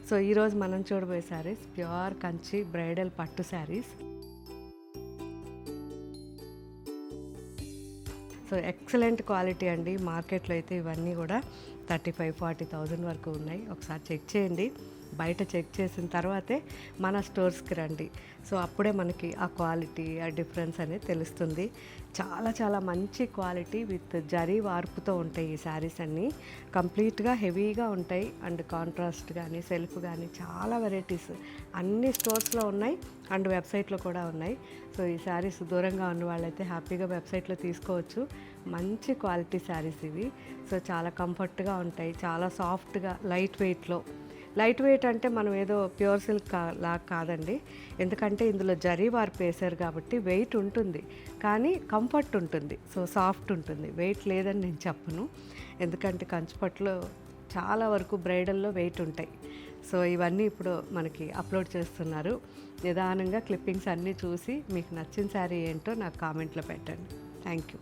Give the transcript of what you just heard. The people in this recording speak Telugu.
సో ఈరోజు మనం చూడబోయే శారీస్ ప్యూర్ కంచి బ్రైడల్ పట్టు శారీస్. సో ఎక్సలెంట్ క్వాలిటీ అండి. మార్కెట్లో అయితే ఇవన్నీ కూడా 35,000-40,000 వరకు ఉన్నాయి. ఒకసారి చెక్ చేయండి. బయట చెక్ చేసిన తర్వాతే మన స్టోర్స్కి రండి. సో అప్పుడే మనకి ఆ క్వాలిటీ, ఆ డిఫరెన్స్ అనేది తెలుస్తుంది. చాలా చాలా మంచి క్వాలిటీ విత్ జరీ వార్పుతో ఉంటాయి ఈ శారీస్ అన్నీ. కంప్లీట్గా హెవీగా ఉంటాయి. అండ్ కాంట్రాస్ట్ కానీ సెల్ఫ్ కానీ చాలా వెరైటీస్ అన్ని స్టోర్స్లో ఉన్నాయి అండ్ వెబ్సైట్లో కూడా ఉన్నాయి. సో ఈ శారీస్ దూరంగా ఉన్న వాళ్ళైతే హ్యాపీగా వెబ్సైట్లో తీసుకోవచ్చు. మంచి క్వాలిటీ శారీస్ ఇవి. సో చాలా కంఫర్ట్గా ఉంటాయి, చాలా సాఫ్ట్గా, లైట్ వెయిట్లో. లైట్ వెయిట్ అంటే మనం ఏదో ప్యూర్ సిల్క్ లాగా కాదండి. ఎందుకంటే ఇందులో జరీ వార్పు వేశారు కాబట్టి వెయిట్ ఉంటుంది, కానీ కంఫర్ట్ ఉంటుంది. సో సాఫ్ట్ ఉంటుంది, వెయిట్ లేదని నేను చెప్పను. ఎందుకంటే కంచిపట్టులో చాలా వరకు బ్రైడల్లో వెయిట్ ఉంటాయి. సో ఇవన్నీ ఇప్పుడు మనకి అప్లోడ్ చేస్తున్నారు. నిదానంగా క్లిప్పింగ్స్ అన్నీ చూసి మీకు నచ్చిన శారీ ఏంటో నాకు కామెంట్లో పెట్టండి. Thank you.